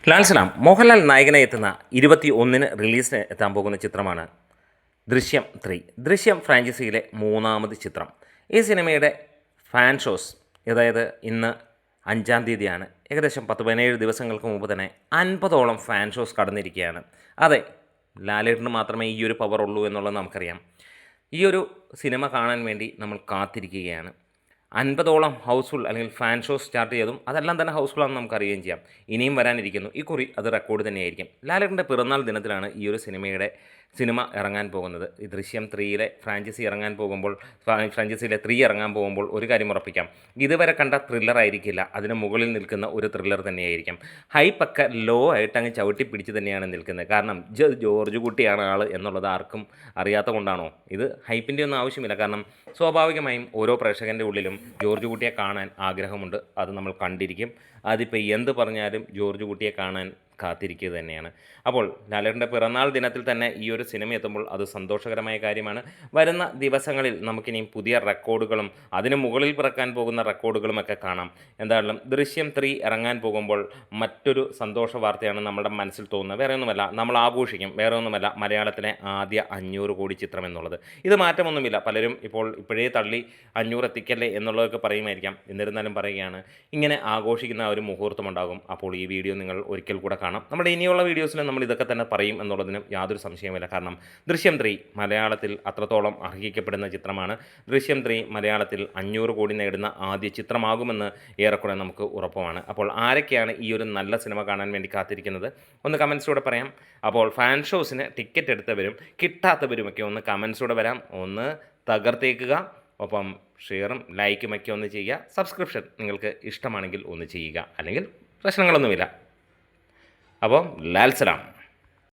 ലാൽ സലാം മോഹൻലാൽ നായകനായി എത്തുന്ന 21-ന് റിലീസിന് എത്താൻ പോകുന്ന ചിത്രമാണ് ദൃശ്യം 3. ദൃശ്യം ഫ്രാഞ്ചൈസിയിലെ മൂന്നാമത് ചിത്രം. ഈ സിനിമയുടെ ഫാൻ ഷോസ് അതായത് ഇന്ന് 5-ാം തീയതിയാണ്. ഏകദേശം 17 ദിവസങ്ങൾക്ക് മുമ്പ് തന്നെ 50ഓളം ഫാൻ ഷോസ് കടന്നിരിക്കുകയാണ്. അതെ, ലാലേട്ടന് മാത്രമേ ഈ ഒരു പവർ ഉള്ളൂ എന്നുള്ളത് നമുക്കറിയാം. ഈ ഒരു സിനിമ കാണാൻ വേണ്ടി നമ്മൾ കാത്തിരിക്കുകയാണ്. 50ഓളം ഹൗസ്ഫുൾ അല്ലെങ്കിൽ ഫാൻ ഷോസ് സ്റ്റാർട്ട് ചെയ്തതും അതെല്ലാം തന്നെ ഹൗസ്ഫുള്ളാണെന്ന് നമുക്കറിയുകയും ചെയ്യാം. ഇനിയും വരാനിരിക്കുന്നു. ഈ കുറി അത് റെക്കോർഡ് തന്നെയായിരിക്കും. ലാലേട്ടൻ്റെ പിറന്നാൾ ദിനത്തിലാണ് ഈ ഒരു സിനിമ ഇറങ്ങാൻ പോകുന്നത്. ഈ ദൃശ്യം 3യിലെ ഫ്രാഞ്ചൈസി ഇറങ്ങാൻ പോകുമ്പോൾ, ഫ്രാഞ്ചൈസിയിലെ 3 ഇറങ്ങാൻ പോകുമ്പോൾ ഒരു കാര്യം ഉറപ്പിക്കാം, ഇതുവരെ കണ്ട ത്രില്ലർ ആയിരിക്കില്ല, അതിന് മുകളിൽ നിൽക്കുന്ന ഒരു ത്രില്ലർ തന്നെയായിരിക്കും. ഹൈപ്പൊക്കെ ലോ ആയിട്ട് അങ്ങ് ചവിട്ടി പിടിച്ച് തന്നെയാണ് നിൽക്കുന്നത്. കാരണം ജോർജ് കുട്ടിയാണ് ആൾ എന്നുള്ളത് ആർക്കും അറിയാത്ത കൊണ്ടാണോ? ഇത് ഹൈപ്പിൻ്റെ ഒന്നും ആവശ്യമില്ല. കാരണം സ്വാഭാവികമായും ഓരോ പ്രേക്ഷകൻ്റെ ഉള്ളിലും ജോർജ് കുട്ടിയെ കാണാൻ ആഗ്രഹമുണ്ട്. അത് നമ്മൾ കണ്ടിരിക്കും. അതിപ്പോൾ എന്ത് പറഞ്ഞാലും ജോർജ് കുട്ടിയെ കാണാൻ കാത്തിരിക്കുക തന്നെയാണ്. അപ്പോൾ ലാലേട്ടൻ്റെ പിറന്നാൾ ദിനത്തിൽ തന്നെ ഈ ഒരു സിനിമ എത്തുമ്പോൾ അത് സന്തോഷകരമായ കാര്യമാണ്. വരുന്ന ദിവസങ്ങളിൽ നമുക്കിനിയും പുതിയ റെക്കോർഡുകളും അതിന് മുകളിൽ പിറക്കാൻ പോകുന്ന റെക്കോർഡുകളുമൊക്കെ കാണാം. എന്തായാലും ദൃശ്യം 3 ഇറങ്ങാൻ പോകുമ്പോൾ മറ്റൊരു സന്തോഷ വാർത്തയാണ് നമ്മുടെ മനസ്സിൽ തോന്നുന്നത്. വേറെ ഒന്നുമല്ല, നമ്മൾ ആഘോഷിക്കും. വേറെ ഒന്നുമല്ല, മലയാളത്തിലെ ആദ്യ 500 കോടി ചിത്രം എന്നുള്ളത്. ഇത് മാറ്റമൊന്നുമില്ല. പലരും ഇപ്പോഴേ തള്ളി 500 എത്തിക്കല്ലേ എന്നുള്ളതൊക്കെ പറയുമായിരിക്കാം. എന്നിരുന്നാലും പറയുകയാണ്, ഇങ്ങനെ ആഘോഷിക്കുന്ന ഒരു മുഹൂർത്തമുണ്ടാകും. അപ്പോൾ ഈ വീഡിയോ നിങ്ങൾ ഒരിക്കൽ കൂടെ കാണാം. നമ്മുടെ ഇനിയുള്ള വീഡിയോസിലും നമ്മൾ ഇതൊക്കെ തന്നെ പറയും എന്നുള്ളതിനും യാതൊരു സംശയവുമില്ല. കാരണം ദൃശ്യം 3 മലയാളത്തിൽ അത്രത്തോളം അർഹിക്കപ്പെടുന്ന ചിത്രമാണ്. ദൃശ്യം 3 മലയാളത്തിൽ 500 കോടി നേടുന്ന ആദ്യ ചിത്രമാകുമെന്ന് ഏറെക്കുറെ നമുക്ക് ഉറപ്പുമാണ്. അപ്പോൾ ആരൊക്കെയാണ് ഈ ഒരു നല്ല സിനിമ കാണാൻ വേണ്ടി കാത്തിരിക്കുന്നത് ഒന്ന് കമൻസിലൂടെ പറയാം. അപ്പോൾ ഫാൻ ഷോസിന് ടിക്കറ്റ് എടുത്തവരും കിട്ടാത്തവരുമൊക്കെ ഒന്ന് കമൻസിലൂടെ വരാം. ഒന്ന് തകർത്തേക്കുക. ഒപ്പം ഷെയറും ലൈക്കുമൊക്കെ ഒന്ന് ചെയ്യുക. സബ്സ്ക്രിപ്ഷൻ നിങ്ങൾക്ക് ഇഷ്ടമാണെങ്കിൽ ഒന്ന് ചെയ്യുക. അല്ലെങ്കിൽ പ്രശ്നങ്ങളൊന്നുമില്ല. അപ്പോൾ ലാൽ സലാം.